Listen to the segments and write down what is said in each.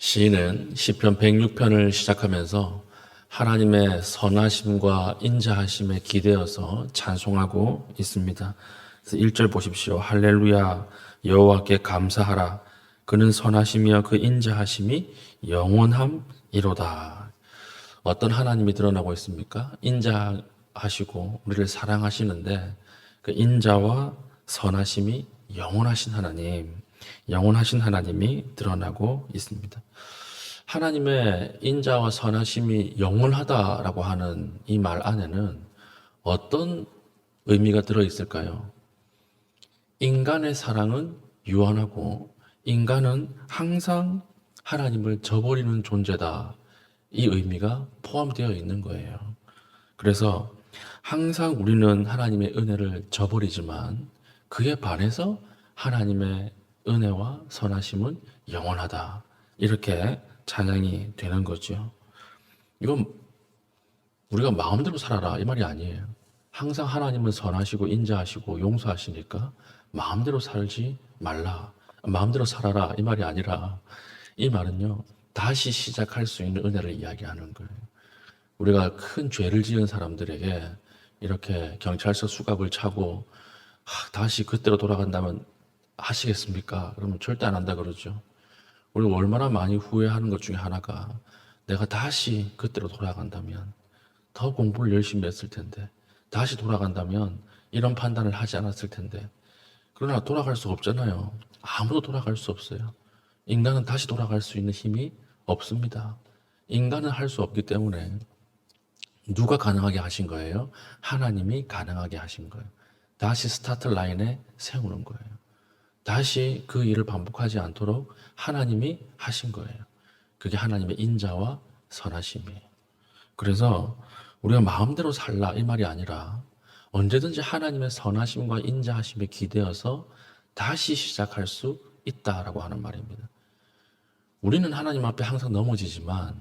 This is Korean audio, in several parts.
시인은 시편 106편을 시작하면서 하나님의 선하심과 인자하심에 기대어서 찬송하고 있습니다. 그래서 1절 보십시오. 할렐루야, 여호와께 감사하라. 그는 선하시며 그 인자하심이 영원함이로다. 어떤 하나님이 드러나고 있습니까? 인자하시고 우리를 사랑하시는데 그 인자와 선하심이 영원하신 하나님이 드러나고 있습니다. 하나님의 인자와 선하심이 영원하다라고 하는 이 말 안에는 어떤 의미가 들어있을까요? 인간의 사랑은 유한하고 인간은 항상 하나님을 저버리는 존재다. 이 의미가 포함되어 있는 거예요. 그래서 항상 우리는 하나님의 은혜를 저버리지만 그에 반해서 하나님의 은혜와 선하심은 영원하다. 이렇게 찬양이 되는 거죠. 이건 우리가 마음대로 살아라 이 말이 아니에요. 항상 하나님은 선하시고 인자하시고 용서하시니까 마음대로 살지 말라. 마음대로 살아라 이 말이 아니라 이 말은요. 다시 시작할 수 있는 은혜를 이야기하는 거예요. 우리가 큰 죄를 지은 사람들에게 이렇게 경찰서 수갑을 차고 다시 그때로 돌아간다면 하시겠습니까? 그러면 절대 안 한다 그러죠. 우리가 얼마나 많이 후회하는 것 중에 하나가 내가 다시 그때로 돌아간다면 더 공부를 열심히 했을 텐데 다시 돌아간다면 이런 판단을 하지 않았을 텐데 그러나 돌아갈 수 없잖아요. 아무도 돌아갈 수 없어요. 인간은 다시 돌아갈 수 있는 힘이 없습니다. 인간은 할 수 없기 때문에 누가 가능하게 하신 거예요? 하나님이 가능하게 하신 거예요. 다시 스타트 라인에 세우는 거예요. 다시 그 일을 반복하지 않도록 하나님이 하신 거예요. 그게 하나님의 인자와 선하심이에요. 그래서 우리가 마음대로 살라 이 말이 아니라 언제든지 하나님의 선하심과 인자하심에 기대어서 다시 시작할 수 있다라고 하는 말입니다. 우리는 하나님 앞에 항상 넘어지지만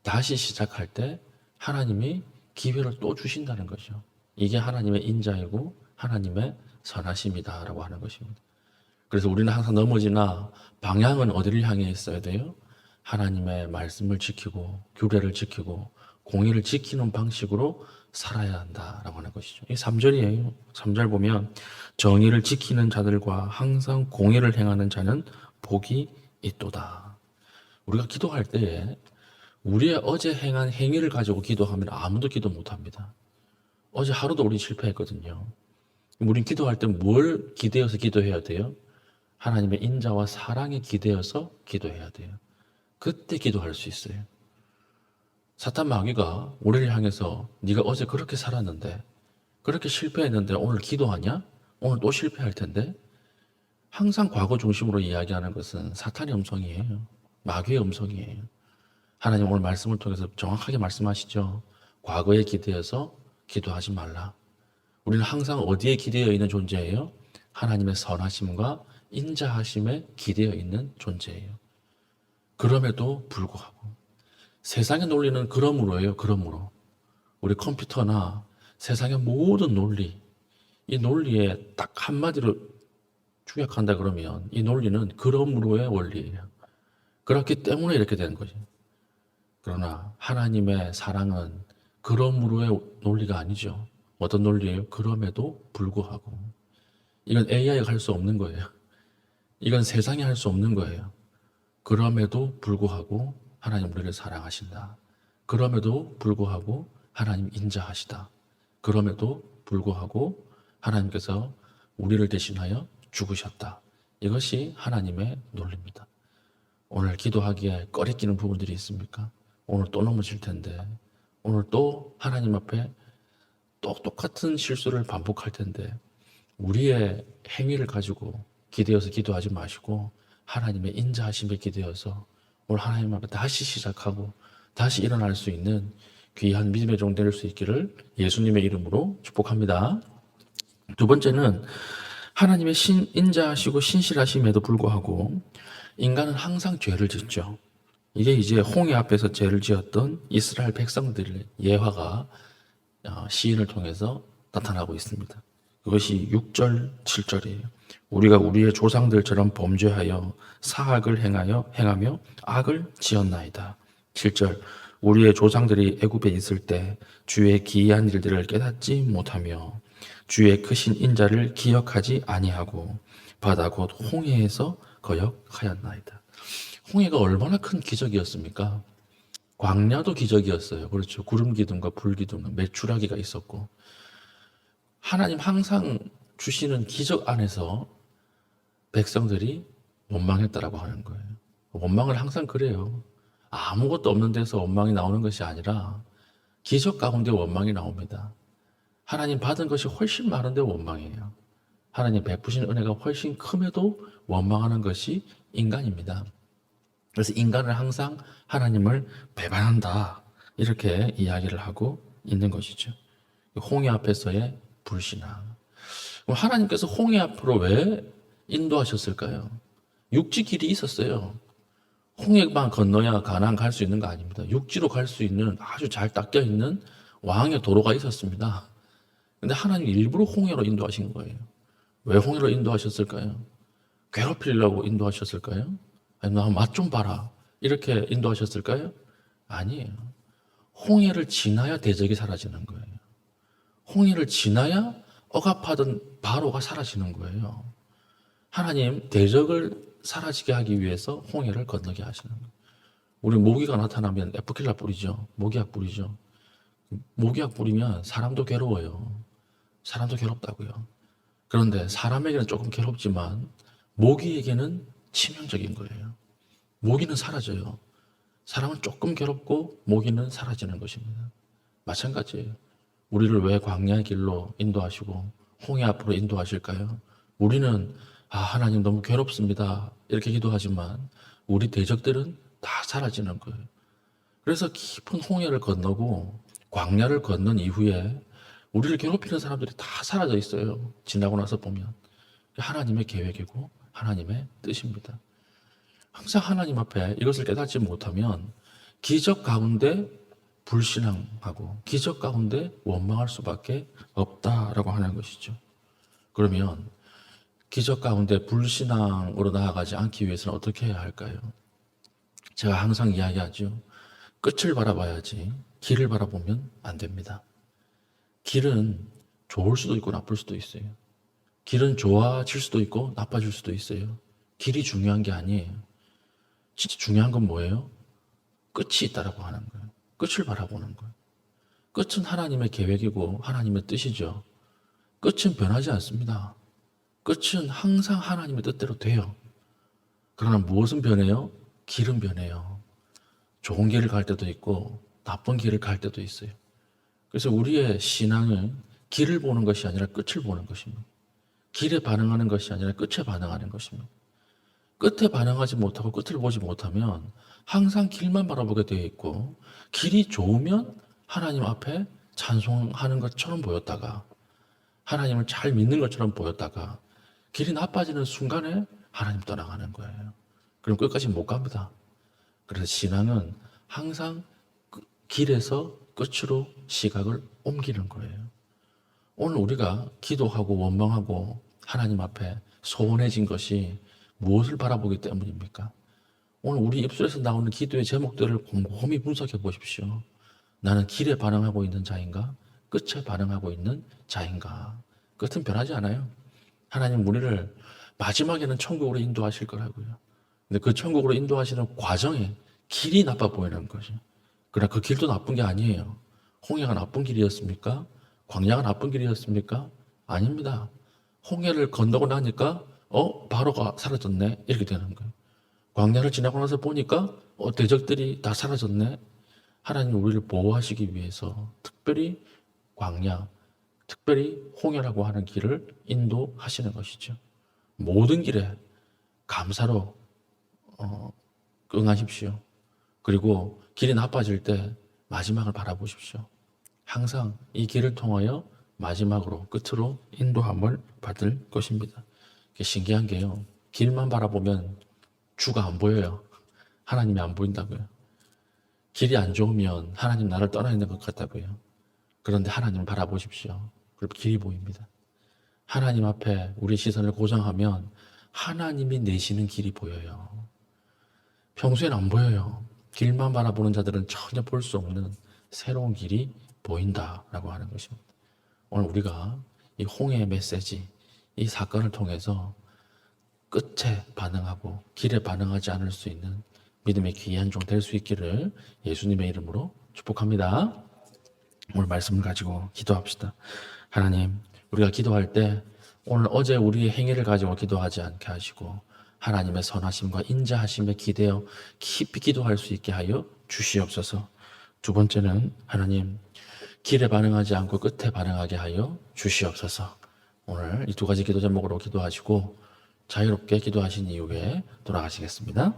다시 시작할 때 하나님이 기회를 또 주신다는 거죠. 이게 하나님의 인자이고 하나님의 선하심이다라고 하는 것입니다. 그래서 우리는 항상 넘어지나 방향은 어디를 향해 있어야 돼요? 하나님의 말씀을 지키고 규례를 지키고 공의를 지키는 방식으로 살아야 한다라고 하는 것이죠. 이 3절이에요. 3절 보면 정의를 지키는 자들과 항상 공의를 행하는 자는 복이 있도다. 우리가 기도할 때에 우리의 어제 행한 행위를 가지고 기도하면 아무도 기도 못합니다. 어제 하루도 우리 실패했거든요. 우린 기도할 때 뭘 기대어서 기도해야 돼요? 하나님의 인자와 사랑에 기대어서 기도해야 돼요. 그때 기도할 수 있어요. 사탄 마귀가 우리를 향해서 네가 어제 그렇게 살았는데 그렇게 실패했는데 오늘 기도하냐? 오늘 또 실패할 텐데 항상 과거 중심으로 이야기하는 것은 사탄의 음성이에요. 마귀의 음성이에요. 하나님 오늘 말씀을 통해서 정확하게 말씀하시죠. 과거에 기대어서 기도하지 말라. 우리는 항상 어디에 기대어 있는 존재예요? 하나님의 선하심과 인자하심에 기대어 있는 존재예요. 그럼에도 불구하고 세상의 논리는 그러므로예요. 그러므로 우리 컴퓨터나 세상의 모든 논리, 이 논리에 딱 한마디로 축약한다 그러면 이 논리는 그러므로의 원리예요. 그렇기 때문에 이렇게 된 거죠. 그러나 하나님의 사랑은 그러므로의 논리가 아니죠. 어떤 논리예요? 그럼에도 불구하고. 이건 AI가 할 수 없는 거예요. 이건 세상이 할 수 없는 거예요. 그럼에도 불구하고 하나님 우리를 사랑하신다. 그럼에도 불구하고 하나님 인자하시다. 그럼에도 불구하고 하나님께서 우리를 대신하여 죽으셨다. 이것이 하나님의 논리입니다. 오늘 기도하기에 꺼리끼는 부분들이 있습니까? 오늘 또 넘어질 텐데 오늘 또 하나님 앞에 또 똑같은 실수를 반복할 텐데 우리의 행위를 가지고 기대어서 기도하지 마시고 하나님의 인자하심에 기대어서 오늘 하나님 앞에 다시 시작하고 다시 일어날 수 있는 귀한 믿음의 종 될 수 있기를 예수님의 이름으로 축복합니다. 두 번째는 하나님의 인자하시고 신실하심에도 불구하고 인간은 항상 죄를 짓죠. 이게 이제 홍해 앞에서 죄를 지었던 이스라엘 백성들의 예화가 시인을 통해서 나타나고 있습니다. 그것이 6절, 7절이에요. 우리가 우리의 조상들처럼 범죄하여 사악을 행하며 악을 지었나이다. 7절, 우리의 조상들이 애굽에 있을 때 주의 기이한 일들을 깨닫지 못하며 주의 크신 인자를 기억하지 아니하고 바다 곧 홍해에서 거역하였나이다. 홍해가 얼마나 큰 기적이었습니까? 광야도 기적이었어요. 그렇죠. 구름 기둥과 불 기둥, 메추라기가 있었고, 하나님 항상 주시는 기적 안에서 백성들이 원망했다라고 하는 거예요. 원망을 항상 그래요. 아무것도 없는 데서 원망이 나오는 것이 아니라 기적 가운데 원망이 나옵니다. 하나님 받은 것이 훨씬 많은데 원망이에요. 하나님 베푸신 은혜가 훨씬 큼에도 원망하는 것이 인간입니다. 그래서 인간은 항상 하나님을 배반한다. 이렇게 이야기를 하고 있는 것이죠. 홍해 앞에서의 불신앙. 그럼 하나님께서 홍해 앞으로 왜 인도하셨을까요? 육지 길이 있었어요. 홍해만 건너야 가나안 갈 수 있는 거 아닙니다. 육지로 갈 수 있는 아주 잘 닦여 있는 왕의 도로가 있었습니다. 근데 하나님 일부러 홍해로 인도하신 거예요. 왜 홍해로 인도하셨을까요? 괴롭히려고 인도하셨을까요? 아니면 맛 좀 봐라. 이렇게 인도하셨을까요? 아니에요. 홍해를 지나야 대적이 사라지는 거예요. 홍해를 지나야 억압하던 바로가 사라지는 거예요. 하나님 대적을 사라지게 하기 위해서 홍해를 건너게 하시는 거예요. 우리 모기가 나타나면 에프킬라 뿌리죠. 모기약 뿌리죠. 모기약 뿌리면 사람도 괴로워요. 사람도 괴롭다고요. 그런데 사람에게는 조금 괴롭지만 모기에게는 치명적인 거예요. 모기는 사라져요. 사람은 조금 괴롭고 모기는 사라지는 것입니다. 마찬가지예요. 우리를 왜 광야의 길로 인도하시고 홍해 앞으로 인도하실까요? 우리는 하나님 너무 괴롭습니다. 이렇게 기도하지만 우리 대적들은 다 사라지는 거예요. 그래서 깊은 홍해를 건너고 광야를 건넌 이후에 우리를 괴롭히는 사람들이 다 사라져 있어요. 지나고 나서 보면. 하나님의 계획이고 하나님의 뜻입니다. 항상 하나님 앞에 이것을 깨닫지 못하면 기적 가운데 불신앙하고 기적 가운데 원망할 수밖에 없다라고 하는 것이죠. 그러면 기적 가운데 불신앙으로 나아가지 않기 위해서는 어떻게 해야 할까요? 제가 항상 이야기하죠. 끝을 바라봐야지 길을 바라보면 안 됩니다. 길은 좋을 수도 있고 나쁠 수도 있어요. 길은 좋아질 수도 있고 나빠질 수도 있어요. 길이 중요한 게 아니에요. 진짜 중요한 건 뭐예요? 끝이 있다라고 하는 거예요. 끝을 바라보는 거예요. 끝은 하나님의 계획이고 하나님의 뜻이죠. 끝은 변하지 않습니다. 끝은 항상 하나님의 뜻대로 돼요. 그러나 무엇은 변해요? 길은 변해요. 좋은 길을 갈 때도 있고 나쁜 길을 갈 때도 있어요. 그래서 우리의 신앙은 길을 보는 것이 아니라 끝을 보는 것입니다. 길에 반응하는 것이 아니라 끝에 반응하는 것입니다. 끝에 반응하지 못하고 끝을 보지 못하면 항상 길만 바라보게 되어 있고 길이 좋으면 하나님 앞에 찬송하는 것처럼 보였다가 하나님을 잘 믿는 것처럼 보였다가 길이 나빠지는 순간에 하나님 떠나가는 거예요. 그럼 끝까지 못 갑니다. 그래서 신앙은 항상 길에서 끝으로 시각을 옮기는 거예요. 오늘 우리가 기도하고 원망하고 하나님 앞에 소원해진 것이 무엇을 바라보기 때문입니까? 오늘 우리 입술에서 나오는 기도의 제목들을 곰곰이 분석해 보십시오. 나는 길에 반응하고 있는 자인가? 끝에 반응하고 있는 자인가? 끝은 변하지 않아요. 하나님 우리를 마지막에는 천국으로 인도하실 거라고요. 근데 그 천국으로 인도하시는 과정에 길이 나빠 보이는 거죠. 그러나 그 길도 나쁜 게 아니에요. 홍해가 나쁜 길이었습니까? 광야가 나쁜 길이었습니까? 아닙니다. 홍해를 건너고 나니까 바로가 사라졌네 이렇게 되는 거예요. 광야를 지나고 나서 보니까 대적들이 다 사라졌네. 하나님 우리를 보호하시기 위해서 특별히 광야, 특별히 홍해라고 하는 길을 인도하시는 것이죠. 모든 길에 감사로 응하십시오. 그리고 길이 나빠질 때 마지막을 바라보십시오. 항상 이 길을 통하여 마지막으로 끝으로 인도함을 받을 것입니다. 신기한 게요. 길만 바라보면 주가 안 보여요. 하나님이 안 보인다고요. 길이 안 좋으면 하나님 나를 떠나 있는 것 같다고요. 그런데 하나님 바라보십시오. 그럼 길이 보입니다. 하나님 앞에 우리 시선을 고정하면 하나님이 내시는 길이 보여요. 평소엔 안 보여요. 길만 바라보는 자들은 전혀 볼 수 없는 새로운 길이 보인다라고 하는 것입니다. 오늘 우리가 이 홍해의 메시지, 이 사건을 통해서 끝에 반응하고 길에 반응하지 않을 수 있는 믿음의 귀한 종 될 수 있기를 예수님의 이름으로 축복합니다. 오늘 말씀을 가지고 기도합시다. 하나님, 우리가 기도할 때 오늘 어제 우리의 행위를 가지고 기도하지 않게 하시고 하나님의 선하심과 인자하심에 기대어 깊이 기도할 수 있게 하여 주시옵소서. 두 번째는 하나님, 길에 반응하지 않고 끝에 반응하게 하여 주시옵소서. 오늘 이 두 가지 기도 제목으로 기도하시고 자유롭게 기도하신 이후에 돌아가시겠습니다.